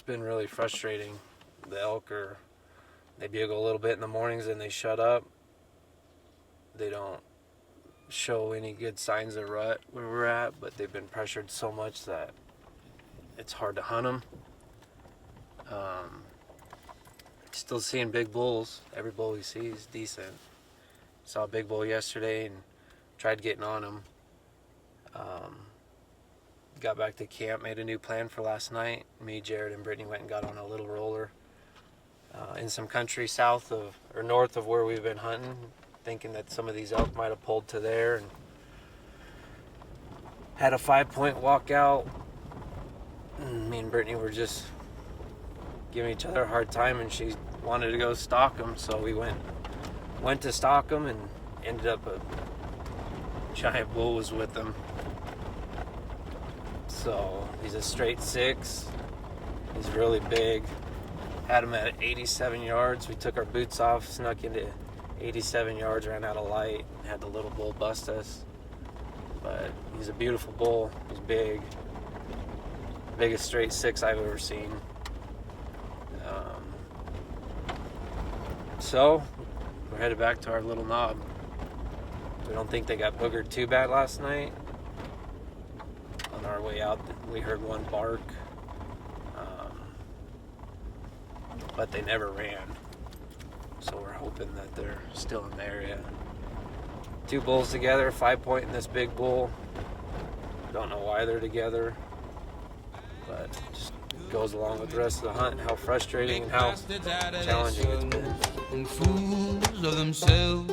been really frustrating. The elk they bugle a little bit in the mornings and they shut up. They don't show any good signs of rut where we're at, but they've been pressured so much that it's hard to hunt them. Still seeing big bulls. Every bull we see is decent. Saw a big bull yesterday and tried getting on him. Got back to camp, made a new plan for last night. Me, Jared, and Brittany went and got on a little roller in some country north of where we've been hunting, thinking that some of these elk might have pulled to there, and had a 5-point walkout. Me and Brittany were just giving each other a hard time, and she wanted to go stalk them, so we went to stalk them, and ended up a giant bull was with them. So he's a straight 6. He's really big. Had him at 87 yards. We took our boots off, snuck into 87 yards, ran out of light, had the little bull bust us. But he's a beautiful bull. He's big. Biggest straight 6 I've ever seen. So we're headed back to our little knob. We don't think they got boogered too bad last night. On our way out, we heard one bark, but they never ran. So we're hoping that they're still in the area. 2 bulls together, 5-point in this big bull. Don't know why they're together, but just goes along with the rest of the hunt, how frustrating and how challenging it's been. And fools of themselves,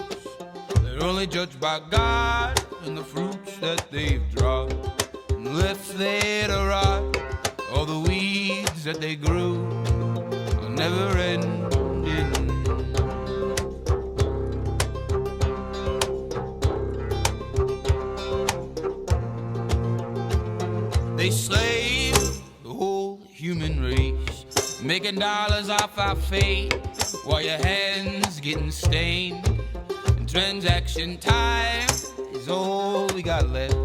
they're only judged by God and the fruits that they've dropped, and left there to rot. All the weeds that they grew are never ending. They slave the whole human race, making dollars off our fate, while your hands getting stained. And transaction time is all we got left.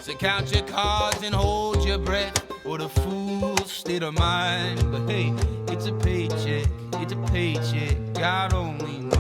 So count your cards and hold your breath. What a fool's state of mind. But hey, it's a paycheck, God only knows.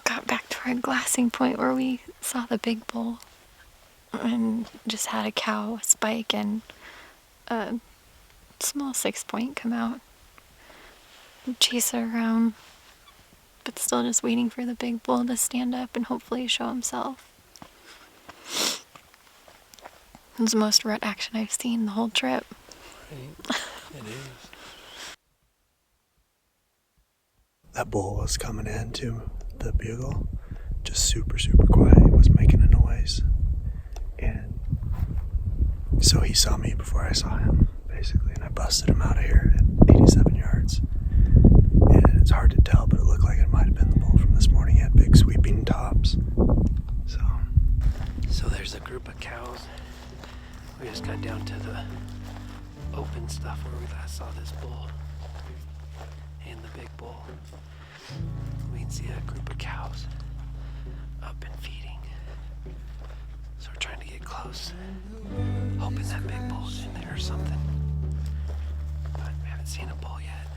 Got back to our glassing point where we saw the big bull and just had a cow, a spike, and a small 6-point come out and chase her around, but still just waiting for the big bull to stand up and hopefully show himself. It was the most rut action I've seen the whole trip. Right. It is. That bull was coming into the bugle, just super, super quiet. He wasn't making a noise. And so he saw me before I saw him, basically, and I busted him out of here at 87 yards. And it's hard to tell, but it looked like it might have been the bull from this morning. He had big sweeping tops. So there's a group of cows. We just got down to the open stuff where we last saw this bull and the big bull. We can see a group of cows up and feeding. So we're trying to get close, hoping that big bull's in there or something. But we haven't seen a bull yet.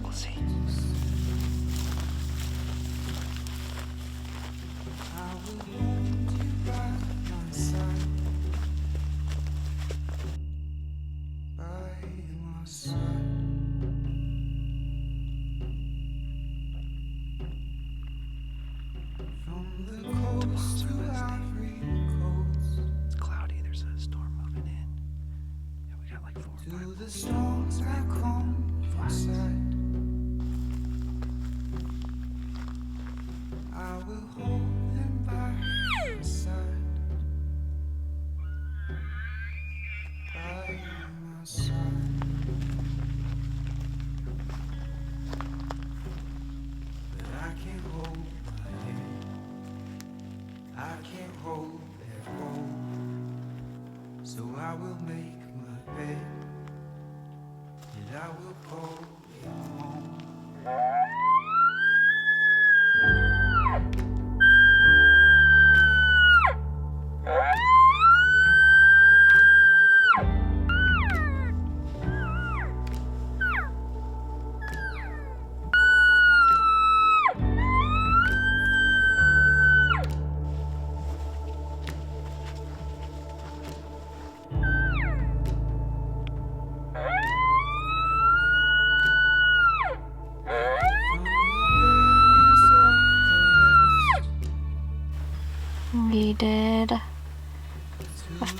We'll see. It's cloudy, there's a storm moving in. And we got like 4 or 5 The storms that come inside, I will hold them by my side, by my side.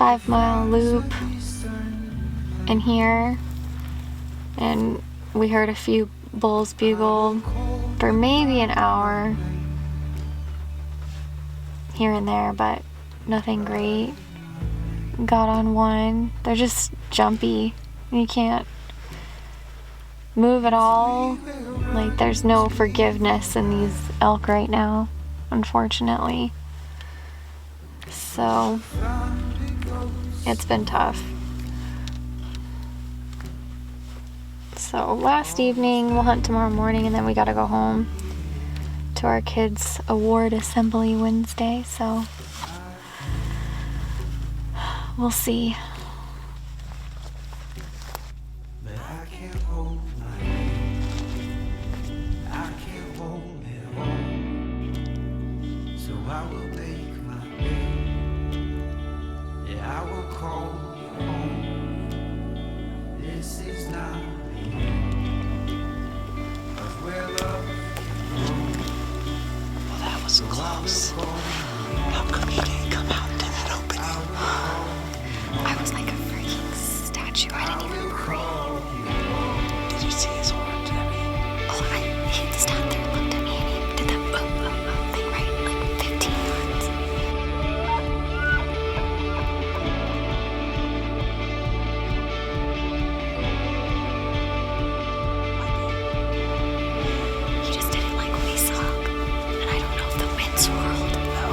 5-mile loop in here, and we heard a few bulls bugle for maybe an hour here and there, but nothing great. Got on one. They're just jumpy. You can't move at all. Like, there's no forgiveness in these elk right now, unfortunately. So it's been tough. So last evening, we'll hunt tomorrow morning, and then we gotta go home to our kids' award assembly Wednesday, so we'll see. But I can't hold my head. I can't hold it all. So I will make my bed. Yeah, I will call you home. This is not the end of where love can go. Well, that was close. How come you didn't come out to that opening? I was like a freaking statue. I didn't even breathe. Did you see his horns? Oh, he stopped there and looked at me, and he did that thing right, like 15 yards. He just did it like we saw, and I don't know if the wind swirled. No.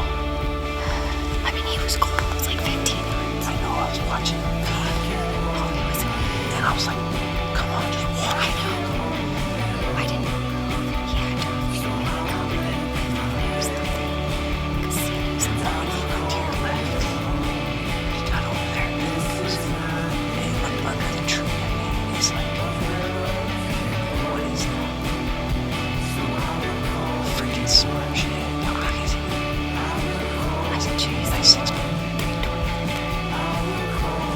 I mean, he was cold. It was like 15 yards. I know, I was watching. Oh, he was. And I was like, come on, just walk. I know. I didn't know. He had to feel me coming or something. Because he knew something. No, he looked to your left. He got over there. And he looked under the tree. And he's like, what is that? Freaking smart shit. How big is he? I said, geez, Like 6 He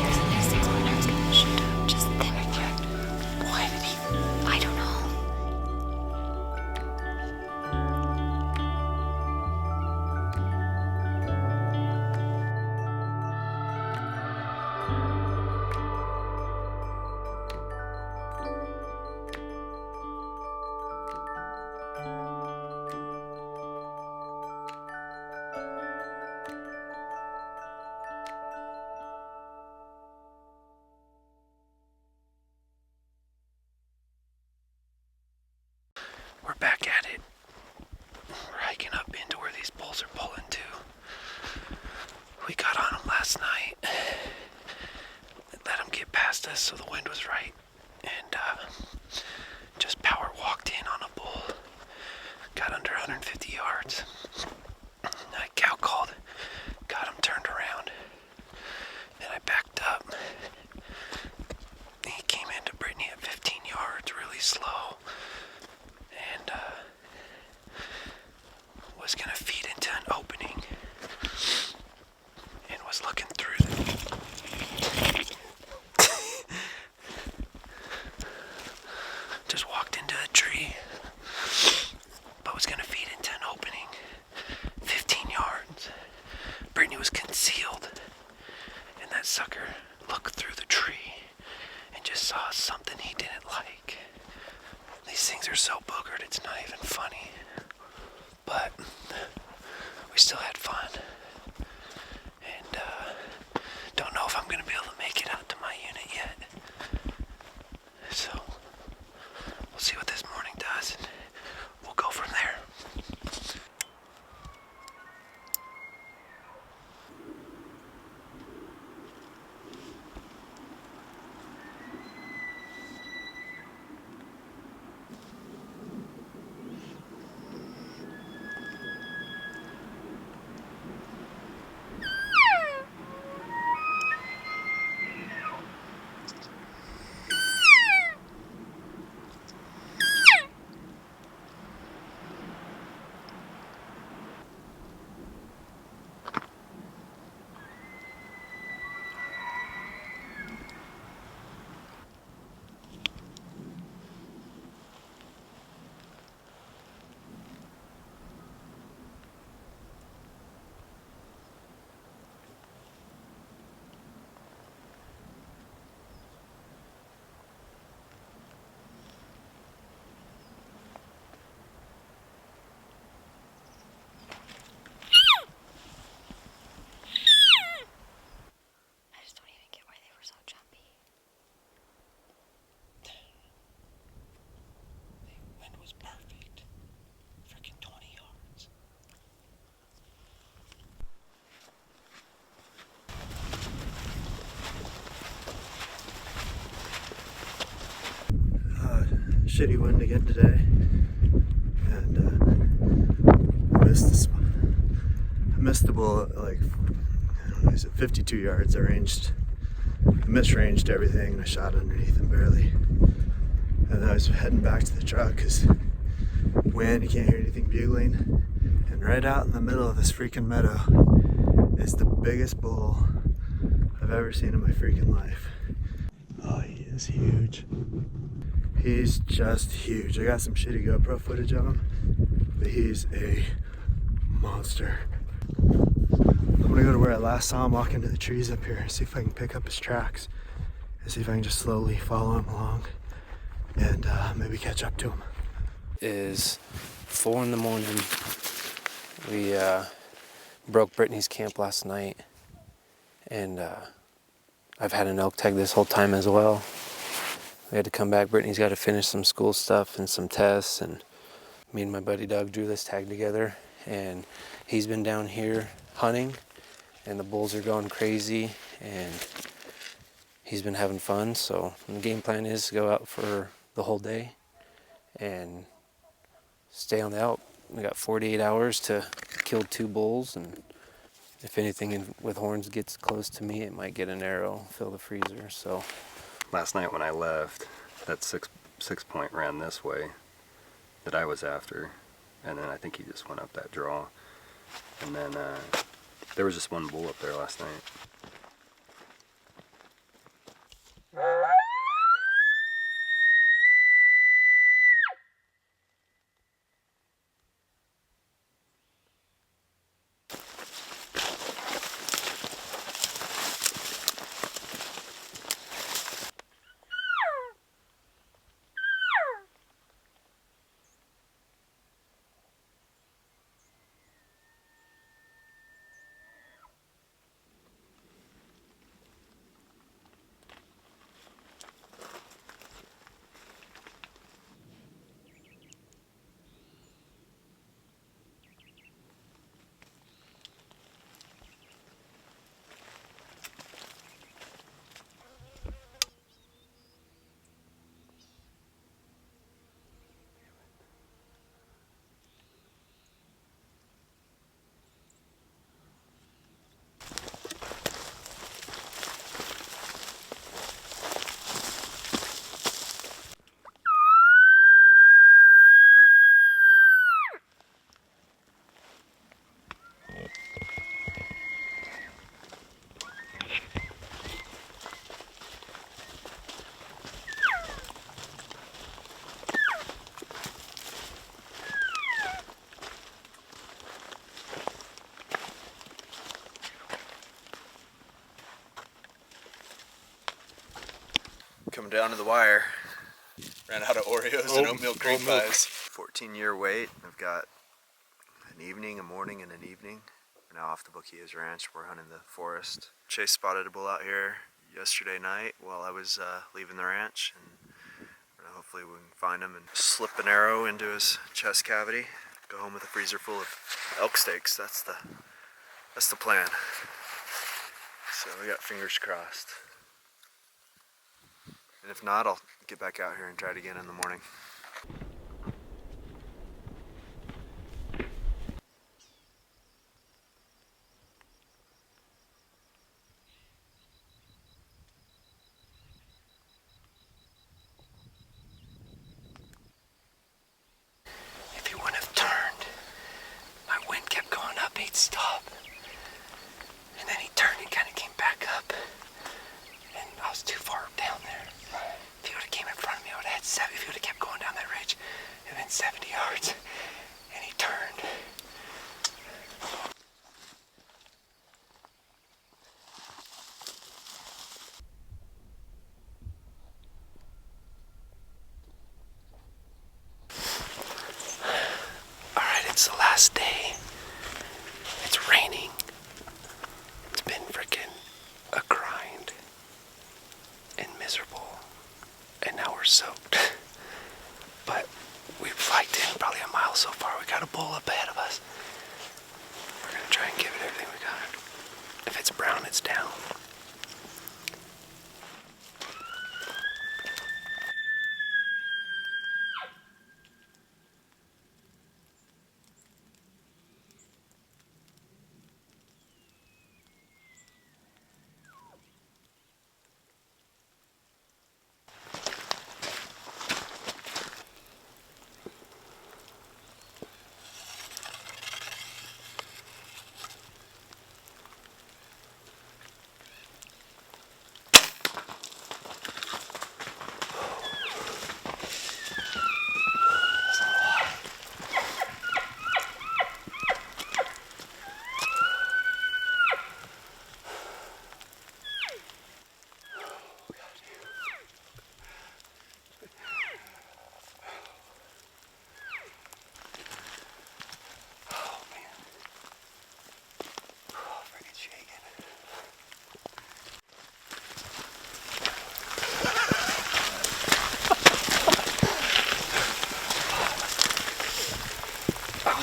was like 6 minutes. Should have just then. Why did he? I don't know. We're back at it. We're hiking up into where these bulls are pulling to. We got on them last night. Let them get past us so the wind was right. And just power walked in on a bull. Got under 150 yards. I cow called. Got him turned around. Then I backed up. He came into Brittany at 15 yards, really slow. And was gonna feed into an opening and was looking through just walked into a tree, but was gonna feed into an opening 15 yards. Brittany was concealed, and that sucker looked through the tree and just saw something he didn't like. These things are so boogered, it's not even funny. But we still had fun. And don't know if I'm going to be able to make it out to my unit yet. So we'll see what this morning does, and we'll go from there. shitty wind again today, and I missed the bull at like, I don't know, is it 52 yards? I misranged everything. I shot underneath him barely, and I was heading back to the truck because wind, you can't hear anything bugling, and right out in the middle of this freaking meadow is the biggest bull I've ever seen in my freaking life. Oh, he is huge. He's just huge. I got some shitty GoPro footage of him, but he's a monster. I'm gonna go to where I last saw him walk into the trees up here and see if I can pick up his tracks and see if I can just slowly follow him along and maybe catch up to him. It is 4 in the morning. We broke Brittany's camp last night, and I've had an elk tag this whole time as well. We had to come back. Brittany's got to finish some school stuff and some tests, and me and my buddy Doug drew this tag together, and he's been down here hunting, and the bulls are going crazy, and he's been having fun. So the game plan is to go out for the whole day and stay on the elk. We got 48 hours to kill 2 bulls, and if anything with horns gets close to me, it might get an arrow, fill the freezer. So last night when I left, that six point ran this way that I was after, and then I think he just went up that draw, and then there was just one bull up there last night. Coming down to the wire. Ran out of Oreos and oatmeal cream pies. 14-year wait. I've got an evening, a morning, and an evening. We're now off the Boquillas Ranch. We're hunting the forest. Chase spotted a bull out here yesterday night while I was leaving the ranch, and hopefully we can find him and slip an arrow into his chest cavity. Go home with a freezer full of elk steaks. That's the plan. So we got fingers crossed. And if not, I'll get back out here and try it again in the morning. if he wouldn't have turned, my wind kept going up, he'd stop. And then he turned and kind of came back up. And I was too far down there. If he would have came in front of me, I would have had 7. If he would have kept going down that ridge, it would have been 70 yards. And he turned. Alright, it's the last day. It's raining. It's been freaking a grind and miserable, and now we're soaked. But we've hiked in probably a mile so far. We got a bull up ahead of us. We're gonna try and give it everything we got. If it's brown, it's down.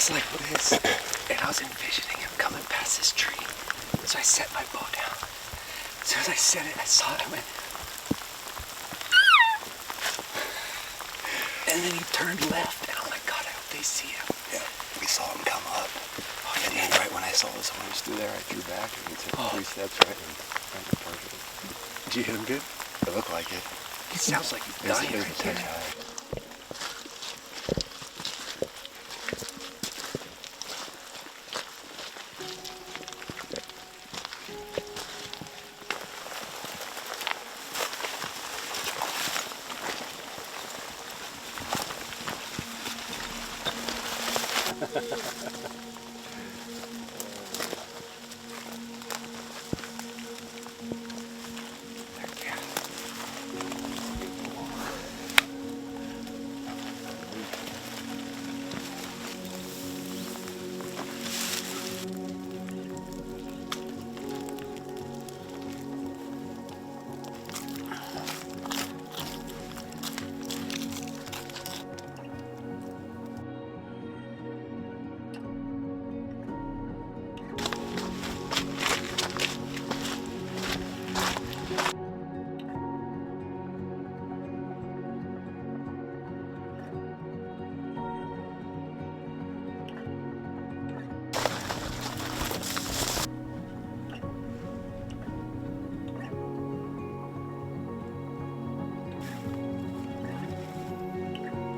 was like this, and I was envisioning him coming past this tree. So I set my bow down. As soon as I set it, I saw it, I went, and then he turned left, and oh my God, I hope they see him. Yeah, we saw him come up. Oh, and then right when I saw this horse through there, I drew back and he took 3 steps right in the target. Did you hit him good? It looked like it. He sounds like he's dying right there.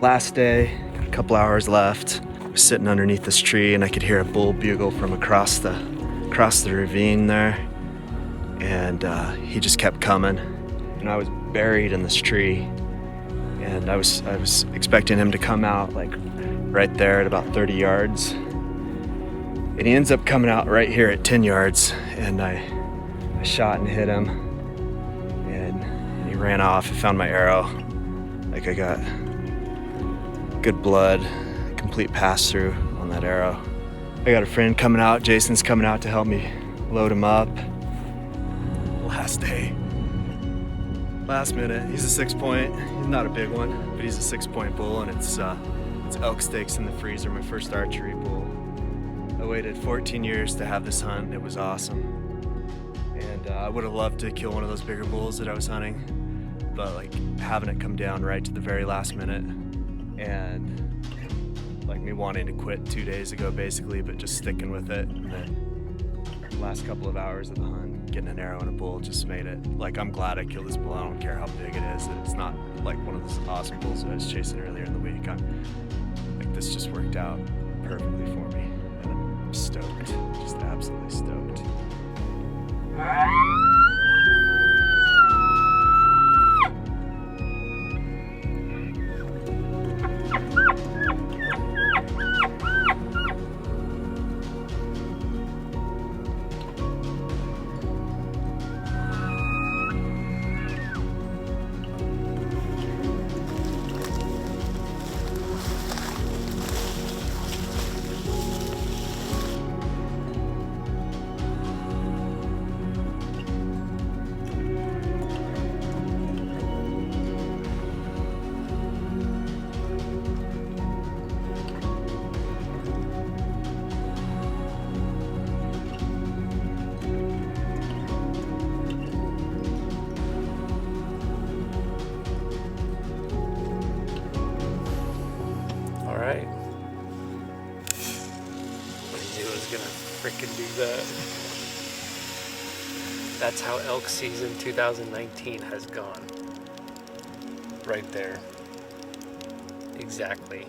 Last day, got a couple hours left. I was sitting underneath this tree and I could hear a bull bugle from across the ravine there. And he just kept coming. And I was buried in this tree. And I was expecting him to come out like right there at about 30 yards. And he ends up coming out right here at 10 yards. And I shot and hit him. And he ran off. I found my arrow. Like I got good blood, complete pass-through on that arrow. I got a friend coming out, Jason's coming out to help me load him up. Last day, last minute. He's a 6-point. He's not a big one, but he's a 6-point bull, and it's elk steaks in the freezer, my first archery bull. I waited 14 years to have this hunt. It was awesome. And I would have loved to kill one of those bigger bulls that I was hunting, but like having it come down right to the very last minute, and like me wanting to quit 2 days ago basically, but just sticking with it, and then the last couple of hours of the hunt, getting an arrow and a bull just made it, like I'm glad I killed this bull. I don't care how big it is. It's not like one of those awesome bulls that I was chasing earlier in the week. Like this just worked out perfectly for me, and I'm stoked, just absolutely stoked. Alright. I knew it was gonna frickin' do that. That's how elk season 2019 has gone. Right there. Exactly.